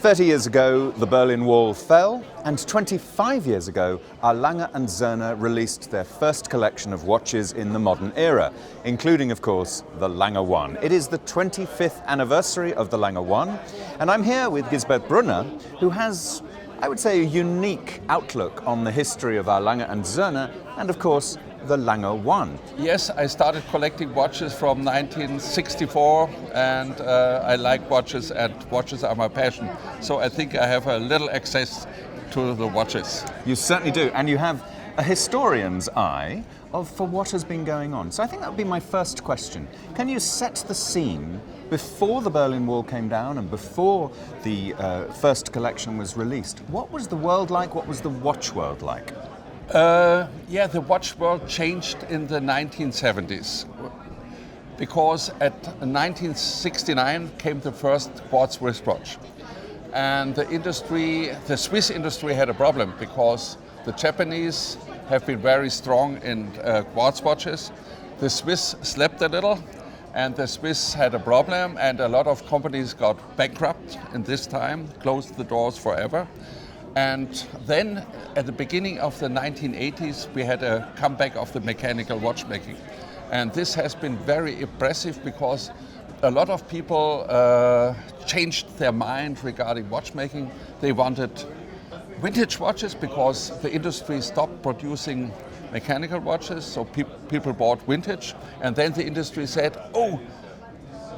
30 years ago, the Berlin Wall fell, and 25 years ago, our Lange & Söhne released their first collection of watches in the modern era, including, of course, the Lange 1. It is the 25th anniversary of the Lange 1, and I'm here with Gisbert Brunner, who has, I would say, a unique outlook on the history of our Lange & Söhne, and of course, the Lange 1. Yes, I started collecting watches from 1964, and I like watches, and watches are my passion. So I think I have a little access to the watches. You certainly do, and you have a historian's eye for what has been going on. So I think that would be my first question. Can you set the scene before the Berlin Wall came down and before the first collection was released? What was the world like? What was the watch world like? The watch world changed in the 1970s because at 1969 came the first quartz wristwatch, and the Swiss industry had a problem because the Japanese have been very strong in quartz watches. The Swiss slept a little, and the Swiss had a problem, and a lot of companies got bankrupt in this time, closed the doors forever. And then at the beginning of the 1980s, we had a comeback of the mechanical watchmaking. And this has been very impressive because a lot of people changed their mind regarding watchmaking. They wanted vintage watches because the industry stopped producing mechanical watches, so people bought vintage. And then the industry said, oh,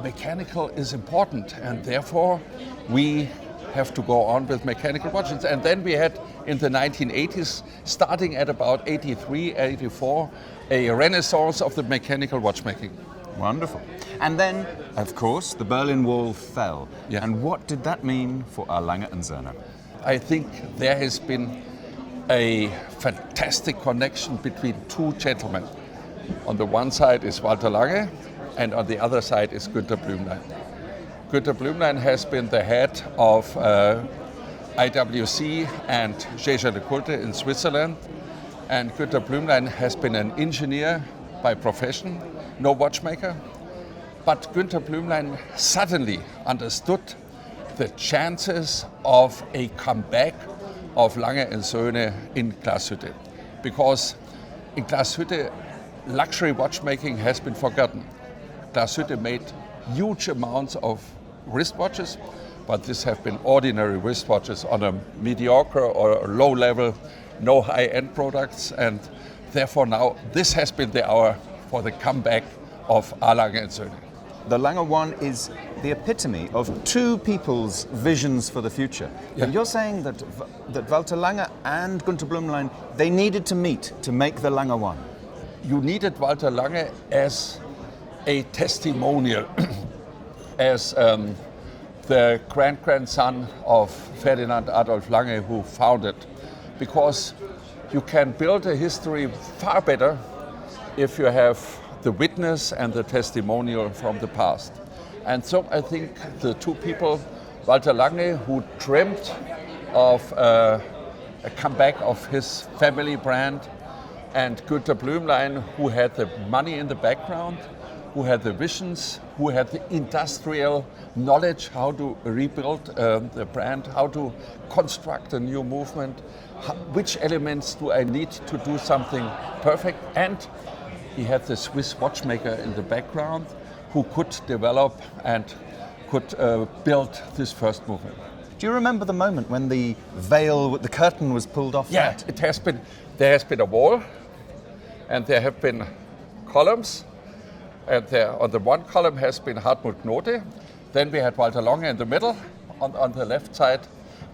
mechanical is important, and therefore we have to go on with mechanical watches. And then we had in the 1980s, starting at about 83, 84, a renaissance of the mechanical watchmaking. Wonderful. And then, of course, the Berlin Wall fell. Yeah. And what did that mean for our Lange & Söhne? I think there has been a fantastic connection between two gentlemen. On the one side is Walter Lange, and on the other side is Günter Blümlein. Günter Blümlein has been the head of IWC and Gisbert L in Switzerland, and Günter Blümlein has been an engineer by profession, no watchmaker. But Günter Blümlein suddenly understood the chances of a comeback of Lange & Söhne in Glashütte, because in Glashütte luxury watchmaking has been forgotten. Glashütte made huge amounts of wristwatches, but these have been ordinary wristwatches on a mediocre or low level, no high-end products, and therefore now this has been the hour for the comeback of Lange & Söhne. The Lange 1 is the epitome of two people's visions for the future. Yeah. And you're saying that Walter Lange and Günter Blümlein, they needed to meet to make the Lange 1. You needed Walter Lange as a testimonial, as the grandson of Ferdinand Adolf Lange, who founded, because you can build a history far better if you have the witness and the testimonial from the past. And so I think the two people, Walter Lange, who dreamt of a comeback of his family brand, and Günter Blümlein, who had the money in the background, who had the visions, who had the industrial knowledge how to rebuild the brand, how to construct a new movement, which elements do I need to do something perfect. And he had the Swiss watchmaker in the background who could develop and could build this first movement. Do you remember the moment when the veil, the curtain was pulled off? Yeah, that? There has been a wall, and there have been columns, and there on the one column has been Hartmut Knote. Then we had Walter Lange in the middle. On the left side,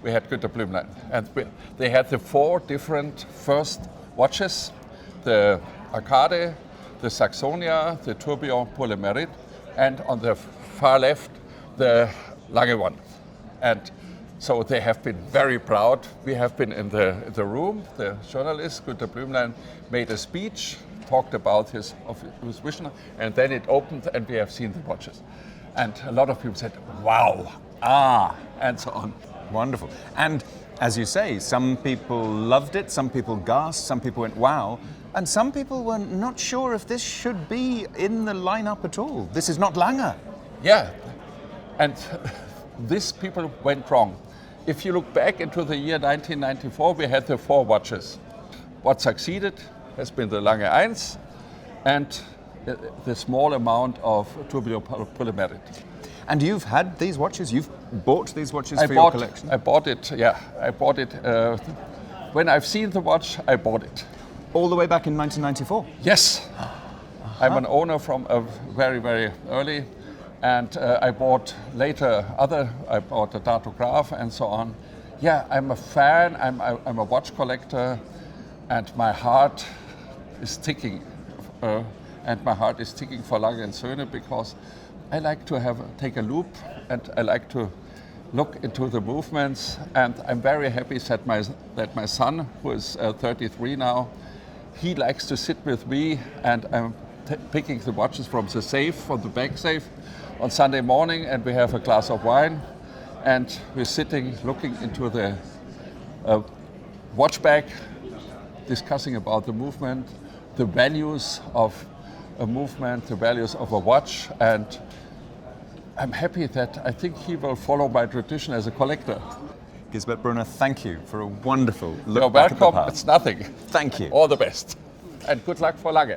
we had Günter Blümlein, and they had the four different first watches: the Arcade, the Saxonia, the Tourbillon pour le Mérite, and on the far left, the Lange 1. And so they have been very proud. We have been in the room. The journalist, Günter Blümlein, made a speech, talked about his vision, and then it opened and we have seen the watches. And a lot of people said, wow, and so on. Wonderful. And as you say, some people loved it, some people gasped, some people went, wow. And some people were not sure if this should be in the lineup at all. This is not Lange. Yeah, and these people went wrong. if you look back into the year 1994, we had the 4 watches. What succeeded has been the Lange 1 and the small amount of tubular polymerid. And you've had these watches? You've bought these watches for your collection? I bought it, yeah. I bought it. When I've seen the watch, I bought it. All the way back in 1994? Yes. I'm an owner from a very, very early. And I bought later I bought a datograph and so on. Yeah, I'm a fan, I'm a watch collector, and my heart is ticking. And my heart is ticking for Lange Söhne because I like to take a loop and I like to look into the movements. And I'm very happy that my son, who is 33 now, he likes to sit with me and I'm picking the watches from the back safe on Sunday morning, and we have a glass of wine and we're sitting looking into the watch bag, discussing about the movement, the values of a movement, the values of a watch, and I'm happy that I think he will follow my tradition as a collector. Gisbert Brunner, thank you for a wonderful look You're back at the welcome. past. It's nothing. Thank you. All the best. And good luck for Lange.